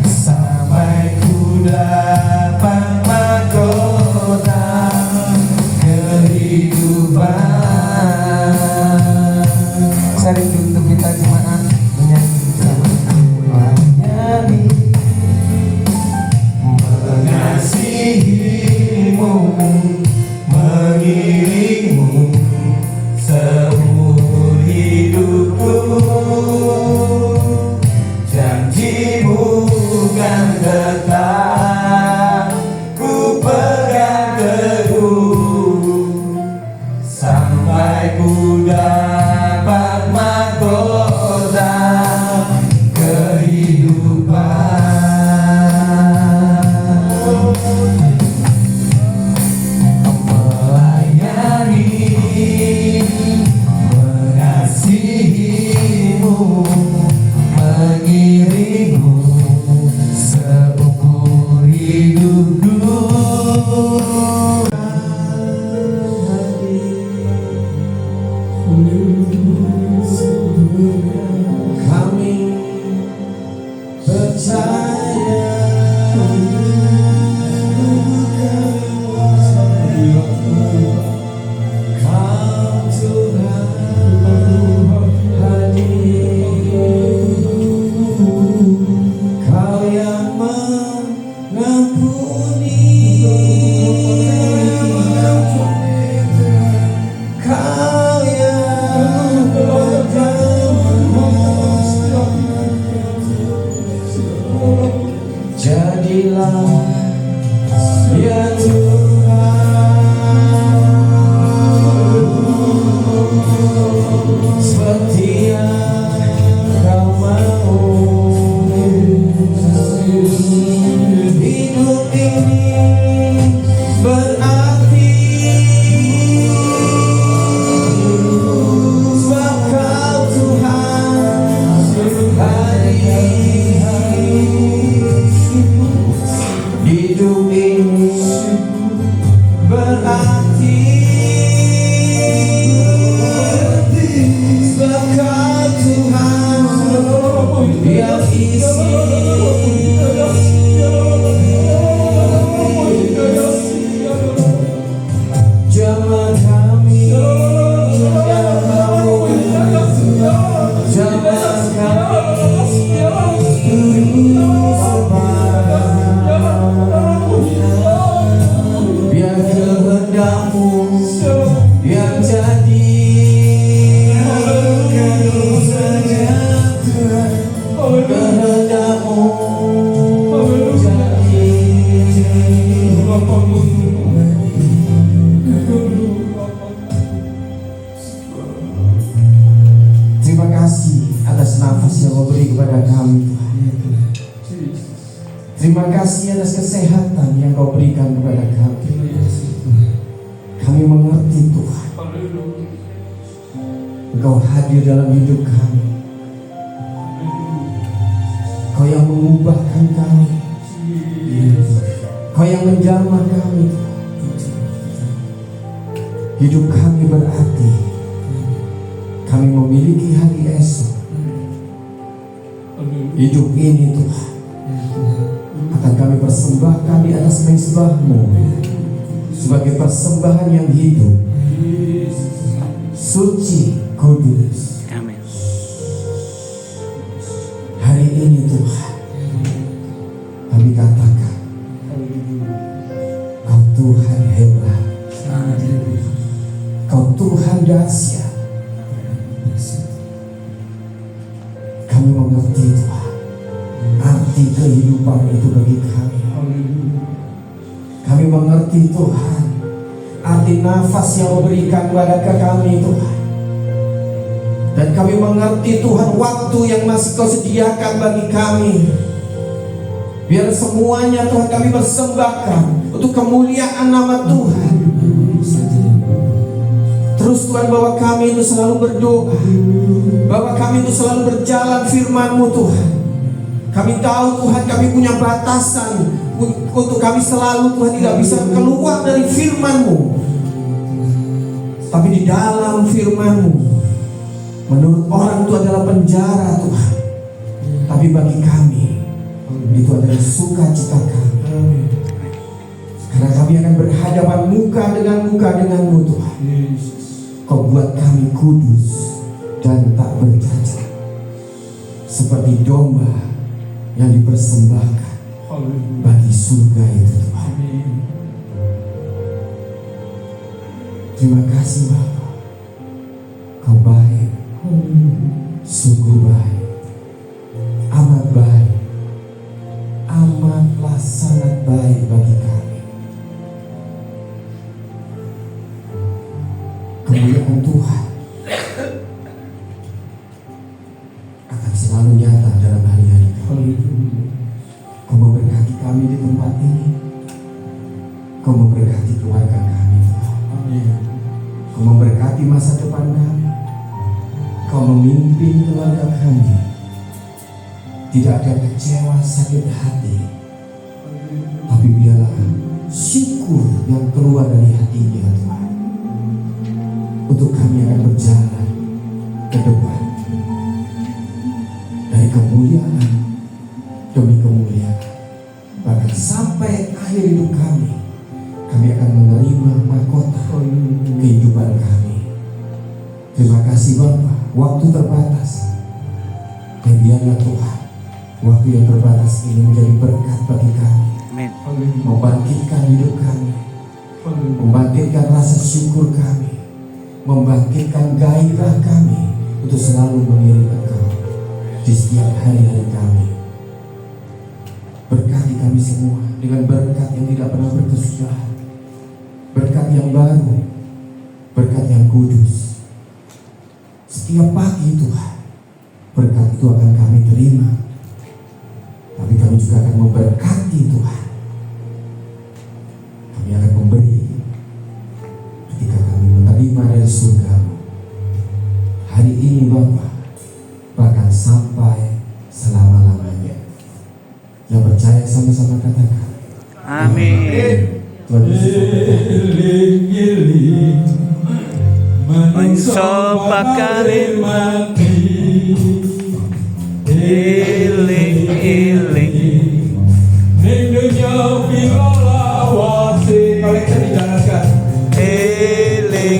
sampai ku dapat mahkota kehidupan. Saya rindu untuk kita jemaat menyanyi, mengasihimu, mengiringmu seumur hidupku. Janjimu kan tetap ku pegang teguh sampai ku dapat mahkota kehidupan. Melayani, mengasihimu, mengiringmu seumur hidupku. Kami percaya Kau Tuhan hadir, Kau yang mengampuni, Kau yang jadilah ya Tuhan seperti yang Kau mau. Hidup ini berarti sebab Kau Tuhan hadir. Hidup ini berarti sebab Kau Tuhan yang isi. Jangan kami yang mau, jangan kami biar kehendak-Mu yang jadi. Kehendak-Mu jadi. Terima kasih atas nafas yang Kau beri kepada kami, Tuhan. Terima kasih atas kesehatan yang Kau berikan kepada kami. Kami mengerti, Tuhan, Engkau hadir dalam hidup kami. Kau yang mengubahkan kami, Kau yang menjamah kami, Tuhan. Hidup kami berarti kami memiliki hari esok. Hidup ini, Tuhan, akan kami persembahkan di atas mezbah-Mu sebagai persembahan yang hidup, suci, kudus. Amin. Hari ini, Tuhan, kami katakan Kau Tuhan hebat, Kau Tuhan dahsyat. Kami mengerti, Tuhan, arti kehidupan itu bagi kami. Kami mengerti Tuhan arti nafas yang memberikan kepada kami Tuhan. Dan kami mengerti Tuhan waktu yang masih Kau sediakan bagi kami. Biar semuanya Tuhan kami persembahkan untuk kemuliaan nama Tuhan. Terus Tuhan, bahwa kami itu selalu berdoa, bahwa kami itu selalu berjalan firman-Mu Tuhan. Kami tahu Tuhan kami punya batasan untuk kami selalu Tuhan tidak bisa keluar dari firman-Mu. Tapi di dalam firman-Mu, menurut orang itu adalah penjara Tuhan, tapi bagi kami itu adalah sukacita kami. Karena kami akan berhadapan muka dengan-Mu Tuhan. Kau buat kami kudus dan tak bercacat, seperti domba yang dipersembahkan bagi surga itu Tuhan. Terima kasih Bapa, Kau baik, sungguh baik, amat baik, amatlah sangat baik bagi kami. Kemuliaan Tuhan akan selalu nyata dalam hari-hari kami. Kau memberkati kami di tempat ini. Kau memberkati keluarga kami Tuhan. Kau memberkati masa depan kami. Kau memimpin keluarga kami. Tidak ada kecewa, sakit hati, tapi biarlah syukur yang keluar dari hatinya Tuhan. Untuk kami akan berjalan ke depan dari kemuliaan demi kemuliaan, bahkan sampai akhir hidup kami akan menerima mahkota kehidupan kami. Terima kasih Bapa, waktu terbatas, dan biarlah Tuhan waktu yang terbatas ini menjadi berkat bagi kami. Amin. Membangkitkan hidup kami, membangkitkan rasa syukur kami, membangkitkan gairah kami untuk selalu mengiring Engkau di setiap hari-hari kami. Berkati kami semua dengan berkat yang tidak pernah berkesudahan, berkat yang baru, berkat yang kudus. Setiap pagi Tuhan, berkat itu akan kami terima, tapi kami juga akan memberkati Tuhan. Kami akan memberi ketika kami menerima dari surga-Mu hari ini Bapa, bahkan sampai selama-lamanya. Yang percaya sama-sama katakan Amin. Tuhan Yesus Menso bakal mati, eling-eling ning dunya pirola wasi. Kalau kita dijelaskan eling-eling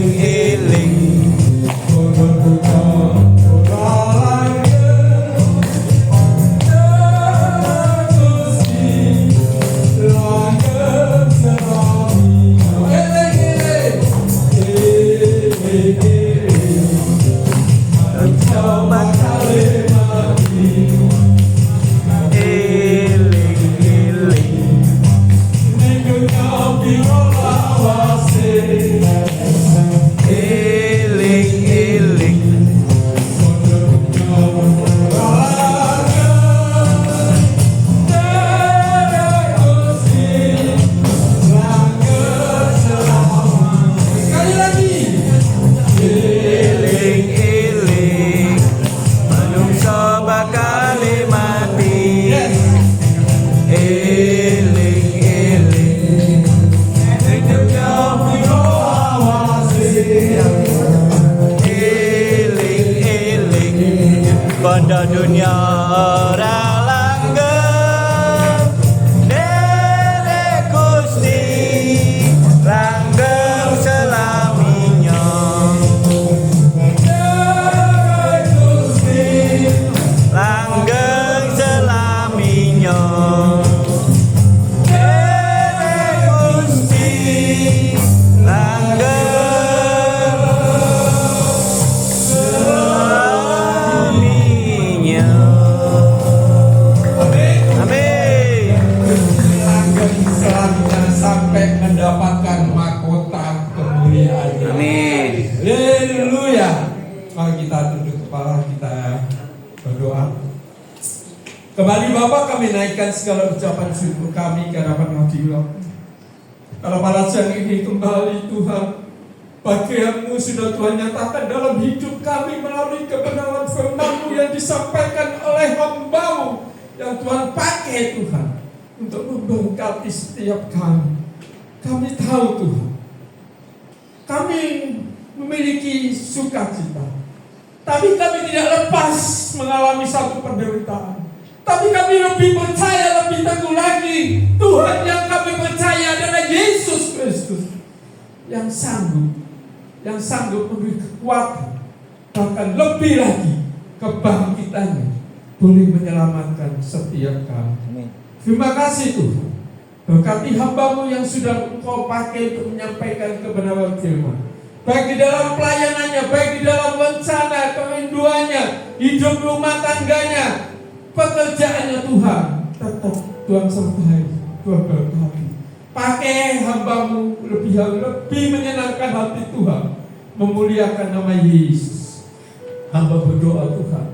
pada dunia ora langgeng, Derek Gusti langgeng selaminya. Derek Gusti langgeng selaminya. Derek Gusti langgeng selaminya. sampai mendapatkan mahkota kemuliaan. Amin. Haleluya. Mari kita tunduk kepala, kita berdoa. Kembali Bapa, kami naikkan segala ucapan syukur kami ke hadapan hadirat. Karena pada siang ini kembali Tuhan, bagian-Mu sudah Tuhan nyatakan dalam hidup kami melalui kebenaran firman-Mu yang disampaikan oleh hamba-Mu yang Tuhan pakai Tuhan untuk memberkati setiap kami. Kami tahu Tuhan, kami memiliki sukacita, tapi kami tidak lepas mengalami satu penderitaan. Tapi kami lebih percaya, lebih teguh lagi, Tuhan yang kami percaya adalah Yesus Kristus yang sanggup memberi kekuatan, bahkan lebih lagi kebangkitannya boleh menyelamatkan setiap kami. Terima kasih Tuhan, berkati hamba-Mu yang sudah Engkau pakai untuk menyampaikan kebenaran firman, baik di dalam pelayanannya, baik di dalam rencana kerinduannya, hidup rumah tangganya, pekerjaannya Tuhan. Tetap Tuhan sertai, Tuhan berkati. Pakai hamba-Mu lebih menyenangkan hati Tuhan, memuliakan nama Yesus. Hamba berdoa Tuhan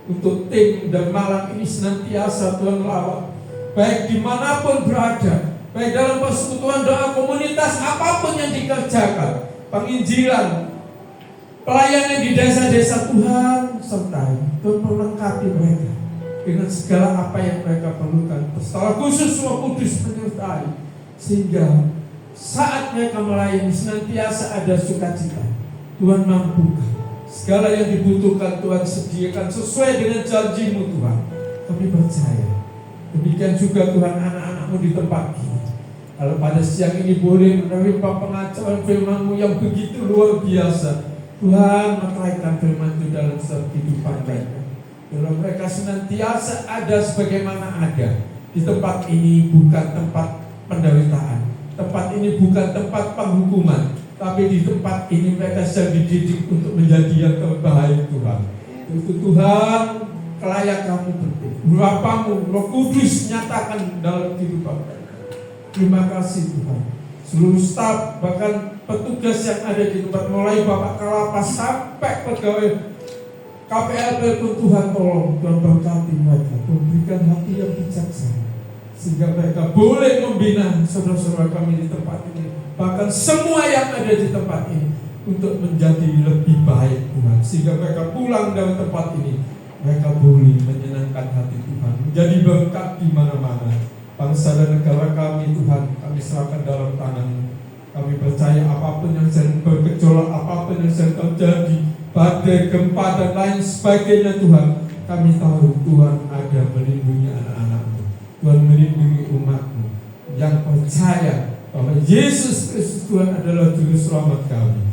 untuk tim dan malam ini senantiasa Tuhan rawat, baik dimanapun berada, baik dalam persekutuan doa komunitas apapun yang dikerjakan, penginjilan, pelayanan di desa-desa, Tuhan sertai, Tuhan melengkapi mereka dengan segala apa yang mereka perlukan. Secara khusus Roh Kudus menyertai, sehingga saat mereka melayani senantiasa ada sukacita. Tuhan mampukan segala yang dibutuhkan, Tuhan sediakan sesuai dengan janji-Mu Tuhan. Kami percaya. Demikian juga Tuhan anak-anak-Mu di tempat ini, kalau pada siang ini boleh menerima pengajaran firman-Mu yang begitu luar biasa, Tuhan meteraikan firman itu dalam setiap kehidupan mereka. Kalau mereka senantiasa ada sebagaimana ada di tempat ini, bukan tempat penderitaan, tempat ini bukan tempat penghukuman, tapi di tempat ini mereka sedang dididik untuk menjadi yang terbaik Tuhan. Itu Tuhan, kelayak kami penting. Berapa-Mu Roh Kudus nyatakan dalam kehidupan mereka. Terima kasih Tuhan. Seluruh staf, bahkan petugas yang ada di tempat, mulai Bapak Kalapas sampai pegawai KPLP pun Tuhan tolong, Tuhan berkati mereka, berikan hati yang bijaksana, sehingga mereka boleh membina saudara-saudara kami di tempat ini, bahkan semua yang ada di tempat ini, untuk menjadi lebih baik Tuhan, sehingga mereka pulang dari tempat ini, mereka boleh menyenangkan hati Tuhan, menjadi berkat di mana-mana. Bangsa dan negara kami Tuhan, kami serahkan dalam tangan-Mu. Kami percaya apapun yang sedang bergejolak, apapun yang sedang terjadi, badai, gempa dan lain sebagainya Tuhan, kami tahu Tuhan ada melindungi anak-anak-Mu, Tuhan melindungi umat-Mu yang percaya bahwa Yesus Kristus Tuhan adalah Juru Selamat kami.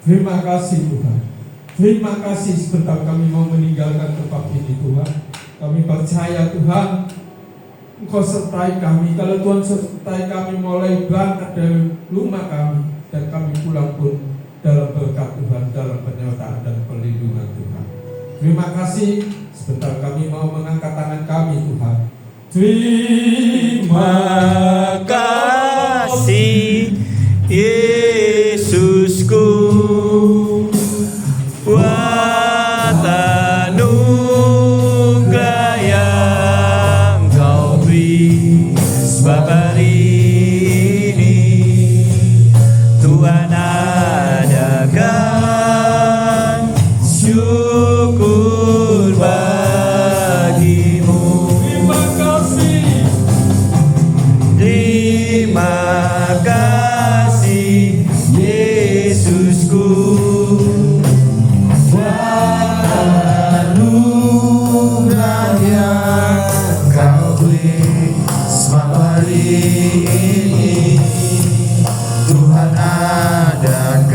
Terima kasih Tuhan. Terima kasih sebentar kami mau meninggalkan tempat ini Tuhan. Kami percaya Tuhan Engkau sertai kami. Kalau Tuhan sertai kami mulai berangkat dari rumah kami, dan kami pulang pun dalam berkat Tuhan, dalam penyertaan dan perlindungan Tuhan. Terima kasih. Sebentar kami mau mengangkat tangan kami Tuhan. Terima kasih Yesusku, buat anugerah yang Kau beri. Sebab hari ini Tuhan adakan syukur bagimu. Terima kasih. Terima kasih Yesusku, buat anugerah yang Kau beri. Sebab hari ini Tuhan adakan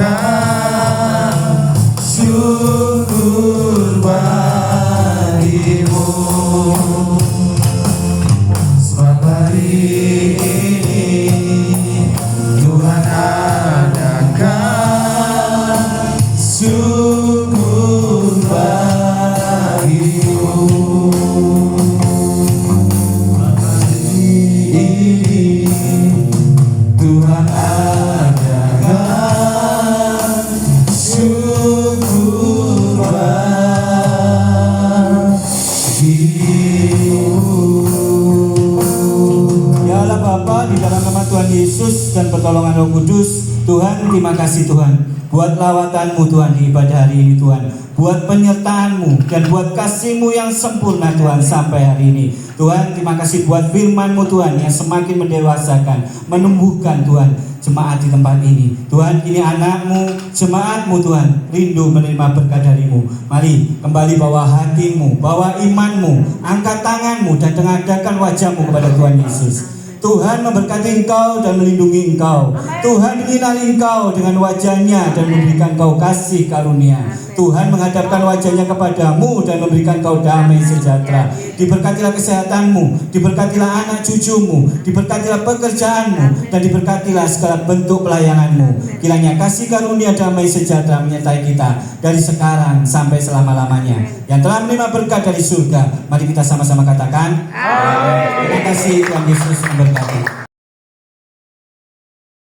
Bapa, di dalam nama Tuhan Yesus dan pertolongan Roh Kudus, Tuhan terima kasih Tuhan buat lawatan-Mu Tuhan di ibadah hari ini Tuhan, buat penyertaan-Mu dan buat kasih-Mu yang sempurna Tuhan sampai hari ini. Tuhan terima kasih buat firman-Mu Tuhan yang semakin mendewasakan, menumbuhkan Tuhan jemaat di tempat ini. Tuhan, kini anak-Mu, jemaat-Mu Tuhan rindu menerima berkat dari-Mu. Mari kembali bawa hatimu, bawa imanmu, angkat tanganmu dan tengadahkan wajahmu kepada Tuhan Yesus. Tuhan memberkati engkau dan melindungi engkau. Tuhan menyinari engkau dengan wajahnya dan memberikan engkau kasih karunia. Tuhan menghadapkan wajahnya kepadamu dan memberikan engkau damai sejahtera. Diberkatilah kesehatanmu, diberkatilah anak cucumu, diberkatilah pekerjaanmu, dan diberkatilah segala bentuk pelayananmu. Kiranya kasih karunia damai sejahtera menyertai kita dari sekarang sampai selama-lamanya. Yang telah menerima berkat dari surga, mari kita sama-sama katakan, amin. Terima kasih, Tuhan Yesus memberkati.